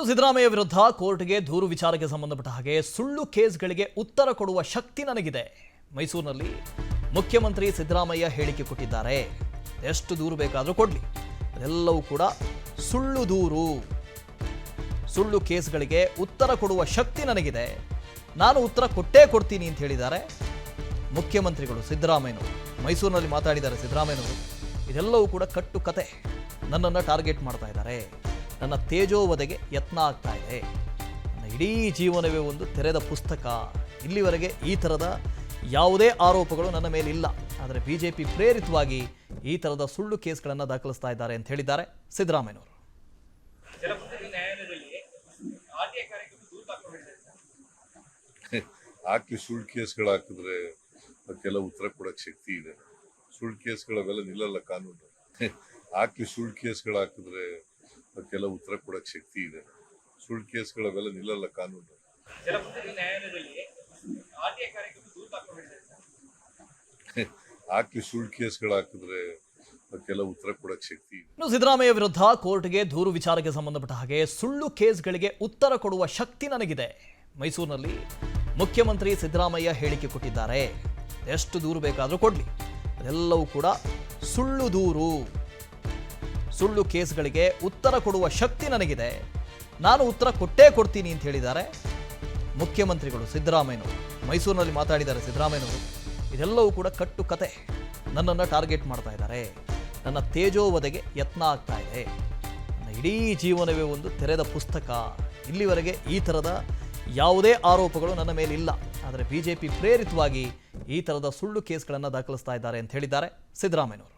ಸಿದ್ದರಾಮಯ್ಯ ವಿರುದ್ಧ ಕೋರ್ಟ್ಗೆ ದೂರು ವಿಚಾರಕ್ಕೆ ಸಂಬಂಧಪಟ್ಟ ಹಾಗೆ ಸುಳ್ಳು ಕೇಸ್ಗಳಿಗೆ ಉತ್ತರ ಕೊಡುವ ಶಕ್ತಿ ನನಗಿದೆ. ಮೈಸೂರಿನಲ್ಲಿ ಮುಖ್ಯಮಂತ್ರಿ ಸಿದ್ದರಾಮಯ್ಯ ಹೇಳಿಕೆ ಕೊಟ್ಟಿದ್ದಾರೆ. ಎಷ್ಟು ದೂರು ಬೇಕಾದರೂ ಕೊಡಲಿ, ಅದೆಲ್ಲವೂ ಕೂಡ ಸುಳ್ಳು ದೂರು. ಸುಳ್ಳು ಕೇಸ್ಗಳಿಗೆ ಉತ್ತರ ಕೊಡುವ ಶಕ್ತಿ ನನಗಿದೆ, ನಾನು ಉತ್ತರ ಕೊಟ್ಟೇ ಕೊಡ್ತೀನಿ ಅಂತ ಹೇಳಿದ್ದಾರೆ ಮುಖ್ಯಮಂತ್ರಿಗಳು ಸಿದ್ದರಾಮಯ್ಯನವರು. ಮೈಸೂರಿನಲ್ಲಿ ಮಾತಾಡಿದ್ದಾರೆ ಸಿದ್ದರಾಮಯ್ಯನವರು. ಇದೆಲ್ಲವೂ ಕೂಡ ಕಟ್ಟು ಕತೆ. ನನ್ನನ್ನು ಟಾರ್ಗೆಟ್ ಮಾಡ್ತಾ ಇದ್ದಾರೆ, ನನ್ನ ತೇಜೋವಧೆಗೆ ಯತ್ನ ಆಗ್ತಾ ಇದೆ, ನನ್ನ ಇಡೀ ಜೀವನವೇ ಒಂದು ತೆರೆದ ಪುಸ್ತಕ, ಇಲ್ಲಿವರೆಗೆ ಈ ಥರದ ಯಾವುದೇ ಆರೋಪಗಳು ನನ್ನ ಮೇಲಿಲ್ಲ, ಆದರೆ ಬಿಜೆಪಿ ಪ್ರೇರಿತವಾಗಿ ಈ ಥರದ ಸುಳ್ಳು ಕೇಸ್ಗಳನ್ನು ದಾಖಲಿಸ್ತಾ ಇದ್ದಾರೆ ಅಂತ ಹೇಳಿದ್ದಾರೆ ಸಿದ್ದರಾಮಯ್ಯನವರು. ಹಾಕಿ ಸುಳ್ಳು ಕೇಸ್ಗಳು ಹಾಕಿದ್ರೆ ಅದಕ್ಕೆಲ್ಲ ಉತ್ತರ ಕೊಡಕ್ಕೆ ಶಕ್ತಿ ಇದೆ. ಸುಳ್ಳು ಕೇಸ್ಗಳವೆಲ್ಲ ನಿಲ್ಲಲ್ಲ ಕಾನೂನು. ಹಾಕಿ ಸುಳ್ಳು ಕೇಸ್ಗಳು ಹಾಕಿದ್ರೆ ಅದಕ್ಕೆಲ್ಲ ಉತ್ತರ ಕೊಡಕ್ಕೆ ಶಕ್ತಿ ಇದೆ. ಸುಳ್ಳು ಕೇಸ್ಗಳವೆಲ್ಲ ನಿಲ್ಲಲ್ಲ ಕಾನೂನು. ಹಾಕಿ ಸುಳ್ಳು ಕೇಸ್ಗಳು ಹಾಕಿದ್ರೆ ಅದಕ್ಕೆಲ್ಲ ಉತ್ತರ ಕೊಡಕ್ಕೆ ಶಕ್ತಿ ಇದೆ. ಇನ್ನು ಸಿದ್ದರಾಮಯ್ಯ ವಿರುದ್ಧ ಕೋರ್ಟ್ಗೆ ದೂರು ವಿಚಾರಕ್ಕೆ ಸಂಬಂಧಪಟ್ಟ ಹಾಗೆ ಸುಳ್ಳು ಕೇಸ್ಗಳಿಗೆ ಉತ್ತರ ಕೊಡುವ ಶಕ್ತಿ ನನಗಿದೆ. ಮೈಸೂರಿನಲ್ಲಿ ಮುಖ್ಯಮಂತ್ರಿ ಸಿದ್ದರಾಮಯ್ಯ ಹೇಳಿಕೆ ಕೊಟ್ಟಿದ್ದಾರೆ. ಎಷ್ಟು ದೂರು ಬೇಕಾದರೂ ಕೊಡಲಿ, ಅದೆಲ್ಲವೂ ಕೂಡ ಸುಳ್ಳು ದೂರು. ಸುಳ್ಳು ಕೇಸ್ಗಳಿಗೆ ಉತ್ತರ ಕೊಡುವ ಶಕ್ತಿ ನನಗಿದೆ, ನಾನು ಉತ್ತರ ಕೊಟ್ಟೇ ಕೊಡ್ತೀನಿ ಅಂತ ಹೇಳಿದ್ದಾರೆ ಮುಖ್ಯಮಂತ್ರಿಗಳು ಸಿದ್ದರಾಮಯ್ಯನವರು. ಮೈಸೂರಿನಲ್ಲಿ ಮಾತಾಡಿದ್ದಾರೆ ಸಿದ್ದರಾಮಯ್ಯನವರು. ಇದೆಲ್ಲವೂ ಕೂಡ ಕಟ್ಟು ಕತೆ. ನನ್ನನ್ನು ಟಾರ್ಗೆಟ್ ಮಾಡ್ತಾ ಇದ್ದಾರೆ, ನನ್ನ ತೇಜೋವಧೆಗೆ ಯತ್ನ ಆಗ್ತಾ ಇದೆ, ನನ್ನ ಇಡೀ ಜೀವನವೇ ಒಂದು ತೆರೆದ ಪುಸ್ತಕ, ಇಲ್ಲಿವರೆಗೆ ಈ ಥರದ ಯಾವುದೇ ಆರೋಪಗಳು ನನ್ನ ಮೇಲಿಲ್ಲ, ಆದರೆ ಬಿಜೆಪಿ ಪ್ರೇರಿತವಾಗಿ ಈ ಥರದ ಸುಳ್ಳು ಕೇಸ್ಗಳನ್ನು ದಾಖಲಿಸ್ತಾ ಇದ್ದಾರೆ ಅಂತ ಹೇಳಿದ್ದಾರೆ ಸಿದ್ದರಾಮಯ್ಯನವರು.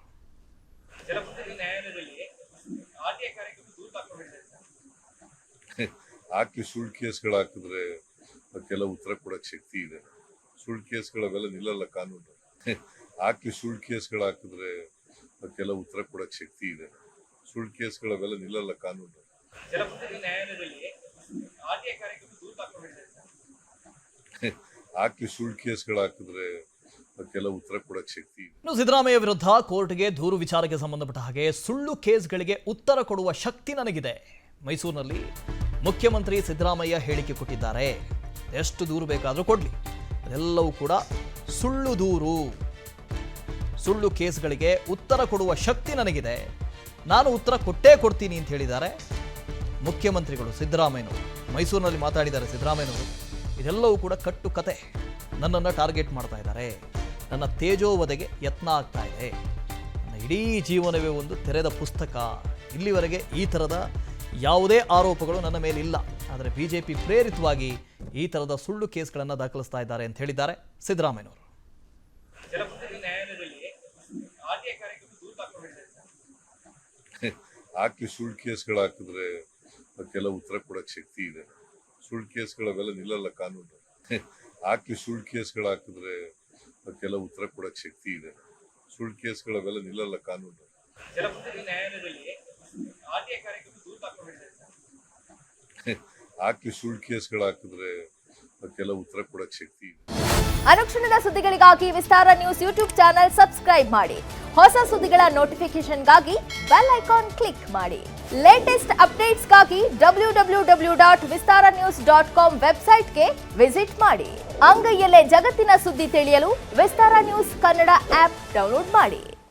ಹಾಕಿ ಸುಳ್ಳು ಕೇಸ್ಗಳು ಹಾಕಿದ್ರೆ ಅದಕ್ಕೆಲ್ಲ ಉತ್ತರ ಕೊಡಕ್ಕೆ ಶಕ್ತಿ ಇದೆ. ಸುಳ್ಳು ಕೇಸ್ಗಳವೆಲ್ಲ ನಿಲ್ಲಲ್ಲ ಕಾನೂನು. ಹಾಕಿ ಸುಳ್ಳು ಕೇಸ್ಗಳು ಹಾಕಿದ್ರೆ ಅದಕ್ಕೆಲ್ಲ ಉತ್ತರ ಕೊಡಕ್ಕೆ ಶಕ್ತಿ ಇದೆ. ಸುಳ್ಳು ಕೇಸ್ಗಳವೆಲ್ಲ ನಿಲ್ಲಲ್ಲ ಕಾನೂನು. ಹಾಕಿ ಸುಳ್ಳು ಕೇಸ್ಗಳು ಹಾಕಿದ್ರೆ ಅದಕ್ಕೆಲ್ಲ ಉತ್ತರ ಕೊಡಕ್ಕೆ ಶಕ್ತಿ ಇದೆ. ಇನ್ನು ಸಿದ್ದರಾಮಯ್ಯ ವಿರುದ್ಧ ಕೋರ್ಟ್ಗೆ ದೂರು ವಿಚಾರಕ್ಕೆ ಸಂಬಂಧಪಟ್ಟ ಹಾಗೆ ಸುಳ್ಳು ಕೇಸ್ಗಳಿಗೆ ಉತ್ತರ ಕೊಡುವ ಶಕ್ತಿ ನನಗಿದೆ. ಮೈಸೂರಿನಲ್ಲಿ ಮುಖ್ಯಮಂತ್ರಿ ಸಿದ್ದರಾಮಯ್ಯ ಹೇಳಿಕೆ ಕೊಟ್ಟಿದ್ದಾರೆ. ಎಷ್ಟು ದೂರು ಬೇಕಾದರೂ ಕೊಡಲಿ, ಅದೆಲ್ಲವೂ ಕೂಡ ಸುಳ್ಳು ದೂರು. ಸುಳ್ಳು ಕೇಸ್ಗಳಿಗೆ ಉತ್ತರ ಕೊಡುವ ಶಕ್ತಿ ನನಗಿದೆ, ನಾನು ಉತ್ತರ ಕೊಟ್ಟೇ ಕೊಡ್ತೀನಿ ಅಂತ ಹೇಳಿದ್ದಾರೆ ಮುಖ್ಯಮಂತ್ರಿಗಳು ಸಿದ್ದರಾಮಯ್ಯನವರು. ಮೈಸೂರಿನಲ್ಲಿ ಮಾತಾಡಿದ್ದಾರೆ ಸಿದ್ದರಾಮಯ್ಯನವರು. ಇದೆಲ್ಲವೂ ಕೂಡ ಕಟ್ಟು ಕತೆ. ನನ್ನನ್ನು ಟಾರ್ಗೆಟ್ ಮಾಡ್ತಾ ಇದ್ದಾರೆ, ನನ್ನ ತೇಜೋವಧೆಗೆ ಯತ್ನ ಆಗ್ತಾ ಇದೆ, ನನ್ನ ಇಡೀ ಜೀವನವೇ ಒಂದು ತೆರೆದ ಪುಸ್ತಕ, ಇಲ್ಲಿವರೆಗೆ ಈ ಥರದ ಯಾವುದೇ ಆರೋಪಗಳು ನನ್ನ ಮೇಲಿಲ್ಲ, ಆದರೆ ಬಿಜೆಪಿ ಪ್ರೇರಿತವಾಗಿ ಈ ಥರದ ಸುಳ್ಳು ಕೇಸ್ಗಳನ್ನು ದಾಖಲಿಸ್ತಾ ಇದ್ದಾರೆ ಅಂತ ಹೇಳಿದ್ದಾರೆ ಸಿದ್ದರಾಮಯ್ಯನವರು. ಹಾಕಿ ಸುಳ್ಳು ಕೇಸ್ಗಳು ಹಾಕಿದ್ರೆ ಅದಕ್ಕೆಲ್ಲ ಉತ್ತರ ಕೊಡಕ್ಕೆ ಶಕ್ತಿ ಇದೆ. ಸುಳ್ಳು ಕೇಸ್ಗಳವೆಲ್ಲ ನಿಲ್ಲಲ್ಲ ಕಾನೂನು. ಹಾಕಿ ಸುಳ್ಳು ಕೇಸ್ಗಳು ಹಾಕಿದ್ರೆ ಅದಕ್ಕೆಲ್ಲ ಉತ್ತರ ಕೊಡಕ್ಕೆ ಶಕ್ತಿ ಇದೆ. ಸುಳ್ಳು ಕೇಸ್ಗಳವೆಲ್ಲ ನಿಲ್ಲಲ್ಲ ಕಾನೂನು. ಹಾಕಿ ಸುಳ್ಳು ಕೇಸ್ಗಳು ಹಾಕಿದ್ರೆ ಅದಕ್ಕೆಲ್ಲ ಉತ್ತರ ಕೊಡಕ್ಕೆ ಶಕ್ತಿ ಇದೆ. ಅನುಕ್ಷಣದ ಸುದ್ದಿಗಳಿಗಾಗಿ ವಿಸ್ತಾರ ನ್ಯೂಸ್ ಯೂಟ್ಯೂಬ್ ಚಾನೆಲ್ ಸಬ್ಸ್ಕ್ರೈಬ್ ಮಾಡಿ. ಹೊಸ ಸುದ್ದಿಗಳ ನೋಟಿಫಿಕೇಶನ್ಗಾಗಿ ಬೆಲ್ ಐಕಾನ್ ಕ್ಲಿಕ್ ಮಾಡಿ. ಲೇಟೆಸ್ಟ್ ಅಪ್ಡೇಟ್ಸ್ಗಾಗಿ www.vistaranews.com ವೆಬ್ಸೈಟ್ಗೆ ವಿಸಿಟ್ ಮಾಡಿ. ಅಂಗೈಯಲ್ಲೇ ಜಗತ್ತಿನ ಸುದ್ದಿ ತಿಳಿಯಲು ವಿಸ್ತಾರ ನ್ಯೂಸ್ ಕನ್ನಡ ಆಪ್ ಡೌನ್ಲೋಡ್ ಮಾಡಿ.